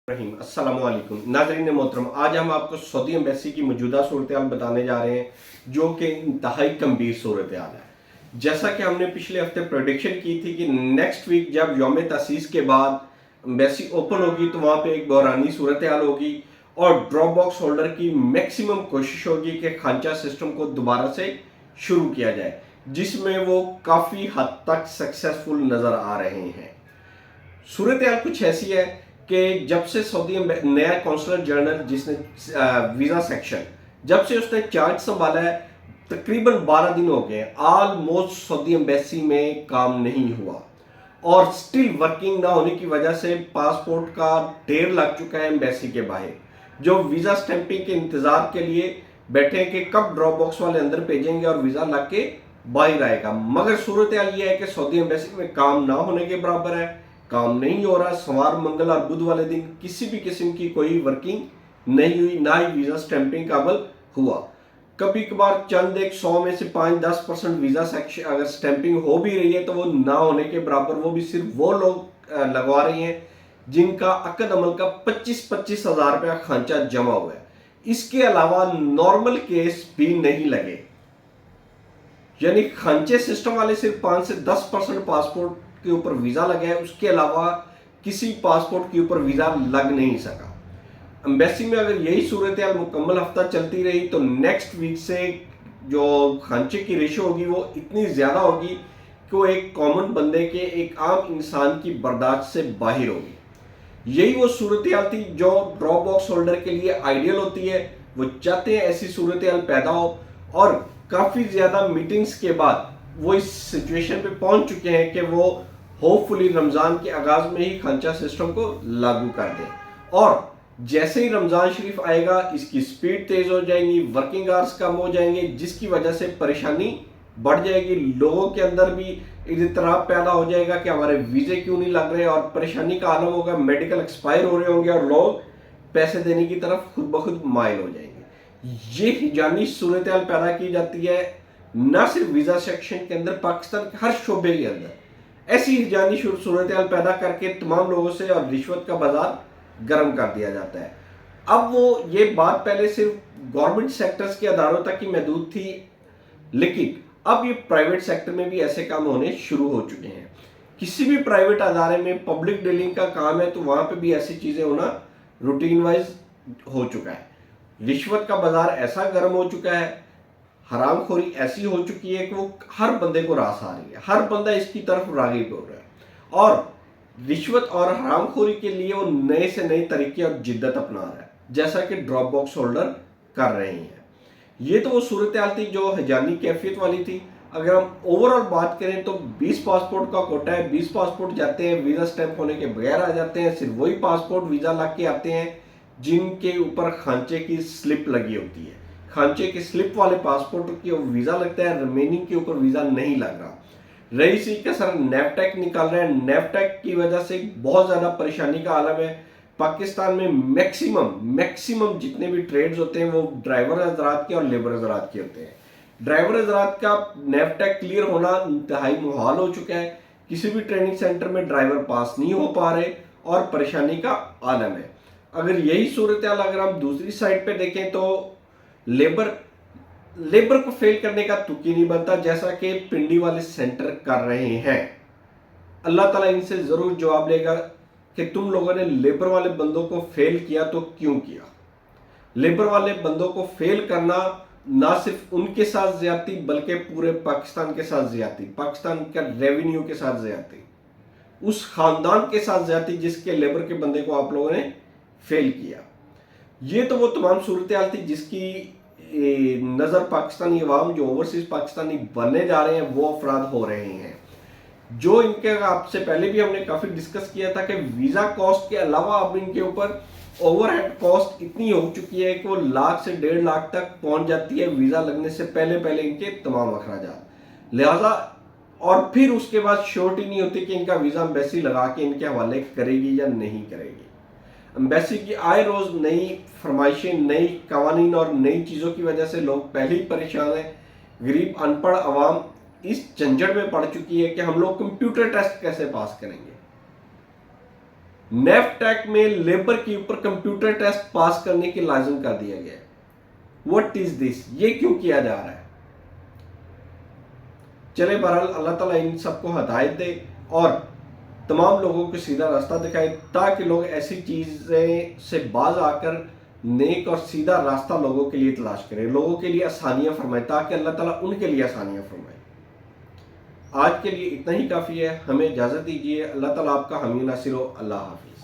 रहीम अस्सलाम वालेकुम नाज़रीन मोहतरम, आज हम आपको सऊदी एम्बेसी की मौजूदा सूरत हाल बताने जा रहे हैं जो कि इंतहाई गंभीर सूरत हाल है। जैसा कि हमने पिछले हफ्ते प्रेडिक्शन की थी कि नेक्स्ट वीक जब यौम तसीस के बाद एम्बेसी ओपन होगी तो वहाँ पे एक बहरानी सूरत हाल होगी और ड्रॉप बॉक्स होल्डर की मैक्सिमम कोशिश होगी कि खांचा सिस्टम को दोबारा से शुरू किया जाए, जिसमें वो काफ़ी हद तक सक्सेसफुल नज़र आ रहे हैं। सूरत हाल कुछ ऐसी है कि जब से सऊदी नया कौंसलर जनरल जिसने वीज़ा सेक्शन जब से उसने चार्ज संभाला है, तकरीबन 12 दिन हो गए, ऑलमोस्ट सऊदी एम्बेसी में काम नहीं हुआ और स्टिल वर्किंग ना होने की वजह से पासपोर्ट का ढेर लग चुका है एम्बेसी के बाहर, जो वीज़ा स्टैंपिंग के इंतज़ार के लिए बैठे हैं कि कब ड्रॉप बॉक्स वाले अंदर भेजेंगे और वीज़ा लग के बाहर आएगा। मगर सूरत हाल ये है कि सऊदी एम्बेसी में काम ना होने के बराबर है, काम नहीं हो रहा। सोमवार, मंगल और बुध वाले दिन किसी भी किस्म की कोई वर्किंग नहीं हुई, ना ही वीज़ा स्टैंपिंग का अमल हुआ। कभी कभार चंद एक 100 में से 5-10% वीज़ा सेक्शन अगर स्टैंपिंग हो भी रही है तो वो ना होने के बराबर, वो भी सिर्फ वो लोग लगवा रहे हैं जिनका अकद अमल का 25-25 हज़ार रुपया खांचा जमा हुआ है। इसके अलावा नॉर्मल केस भी नहीं लगे, यानी खांचे सिस्टम वाले सिर्फ 5 से 10% पासपोर्ट के ऊपर वीज़ा लगा है, उसके अलावा किसी पासपोर्ट के ऊपर वीज़ा लग नहीं सका। एम्बेसी में अगर यही सूरत हाल मुकम्मल हफ्ता चलती रही तो नेक्स्ट वीक से जो खांचे की रेशो होगी वो इतनी ज़्यादा होगी कि वो एक कॉमन बंदे के, एक आम इंसान की बर्दाश्त से बाहर होगी। यही वो सूरत हाल थी जो ड्रॉप बॉक्स होल्डर के लिए आइडियल होती है। वो चाहते हैं ऐसी सूरत हाल पैदा हो और काफ़ी ज़्यादा मीटिंग्स के बाद वो इस सिचुएशन पे पहुंच चुके हैं कि वो होपफुली रमज़ान के आगाज़ में ही खांचा सिस्टम को लागू कर दें और जैसे ही रमज़ान शरीफ आएगा इसकी स्पीड तेज़ हो जाएगी, वर्किंग आवर्स कम हो जाएंगे, जिसकी वजह से परेशानी बढ़ जाएगी। लोगों के अंदर भी इज़्तिराब पैदा हो जाएगा कि हमारे वीज़े क्यों नहीं लग रहे और परेशानी का आलम होगा, मेडिकल एक्सपायर हो रहे होंगे और लोग पैसे देने की तरफ खुद ब खुद माइल हो जाएंगे। ये हिजानी सूरत हाल पैदा की जाती है न सिर्फ वीज़ा सेक्शन के अंदर, पाकिस्तान के हर शोबे के अंदर ऐसी हिजानी सूरत हाल पैदा करके तमाम लोगों से और रिश्वत का बाजार गर्म कर दिया जाता है। अब वो ये बात पहले सिर्फ गवर्नमेंट सेक्टर्स के अदारों तक ही महदूद थी, लेकिन अब ये प्राइवेट सेक्टर में भी ऐसे काम होने शुरू हो चुके हैं। किसी भी प्राइवेट अदारे में पब्लिक डीलिंग का काम है तो वहां पे भी ऐसी चीजें होना रूटीन वाइज हो चुका है। रिश्वत का बाजार ऐसा गर्म हो चुका है, हरामखोरी ऐसी हो चुकी है कि वो हर बंदे को रास आ रही है, हर बंदा इसकी तरफ राग़िब हो रहा है और रिश्वत और हरामखोरी के लिए वो नए से नए तरीके और जिद्दत अपना रहा है, जैसा कि ड्रॉप बॉक्स होल्डर कर रहे हैं। ये तो वो सूरत हाल थी जो हिजानी कैफियत वाली थी। अगर हम ओवरऑल बात करें तो 20 पासपोर्ट का कोटा है, 20 पासपोर्ट जाते हैं, वीज़ा स्टैंप होने के बगैर आ जाते हैं। सिर्फ वही पासपोर्ट वीज़ा लग के आते हैं जिनके ऊपर खांचे की स्लिप लगी होती है। खांचे की स्लिप वाले पासपोर्ट की वीज़ा लगता है, रिमेनिंग के ऊपर वीज़ा नहीं लग रहा। रही सी का सर नेफटेक निकाल रहे हैं, नेफटेक की वजह से बहुत ज़्यादा परेशानी का आलम है। पाकिस्तान में मैक्सिमम जितने भी ट्रेड्स होते हैं वो ड्राइवर हजरात के और लेबर हजरात के होते हैं। ड्राइवर हजरात का नेफटेक क्लियर होना इंतहाई मुहाल हो चुका है। किसी भी ट्रेनिंग सेंटर में ड्राइवर पास नहीं हो पा रहे और परेशानी का आलम है। अगर यही सूरत हाल अगर हम दूसरी साइड पे देखें तो लेबर को फेल करने का तुक ही नहीं बनता, जैसा कि पिंडी वाले सेंटर कर रहे हैं। अल्लाह ताला इनसे जरूर जवाब लेगा कि तुम लोगों ने लेबर वाले बंदों को फेल किया तो क्यों किया। लेबर वाले बंदों को फेल करना ना सिर्फ उनके साथ ज्यादती बल्कि पूरे पाकिस्तान के साथ ज्यादती, पाकिस्तान का रेवेन्यू के साथ ज्यादती, उस खानदान के साथ ज्यादती जिसके लेबर के बंदे को आप लोगों ने फेल किया। ये तो वो तमाम सूरत हाल थी जिसकी नज़र पाकिस्तानी अवाम जो ओवरसीज पाकिस्तानी बनने जा रहे हैं वो अफराद हो रहे हैं। जो इनके आपसे पहले भी हमने काफ़ी डिस्कस किया था कि वीज़ा कॉस्ट के अलावा अब इनके ऊपर ओवरहेड कॉस्ट इतनी हो चुकी है कि वो लाख से 1.5 लाख तक पहुंच जाती है वीज़ा लगने से पहले इनके तमाम अखराजात। लिहाजा और फिर उसके बाद श्योरिटी नहीं होती कि इनका वीज़ा एम्बेसी लगा के इनके हवाले करेगी या नहीं करेगी। एम्बेसी की आए रोज़ नई फरमाइशें, नई कवानीन और नई चीज़ों की वजह से लोग पहले ही परेशान हैं। गरीब अनपढ़ अवाम इस झंझट में पड़ चुकी है कि हम लोग कंप्यूटर टेस्ट कैसे पास करेंगे। नेफ्ट टैक में लेबर के ऊपर कंप्यूटर टेस्ट पास करने के लाजिम कर दिया गया है। व्हाट इज दिस, ये क्यों किया जा रहा है? चले बहरहाल अल्लाह ताला इन सबको हदायत दे और तमाम लोगों को सीधा रास्ता दिखाए, ताकि लोग ऐसी चीज़ें से बाज आकर नेक और सीधा रास्ता लोगों के लिए तलाश करें, लोगों के लिए आसानियाँ फरमाए, ताकि अल्लाह ताला उनके लिए आसानियाँ फरमाए। आज के लिए इतना ही काफ़ी है, हमें इजाज़त दीजिए। अल्लाह ताला आपका हामी नासिर हो। अल्लाह हाफ़िज़।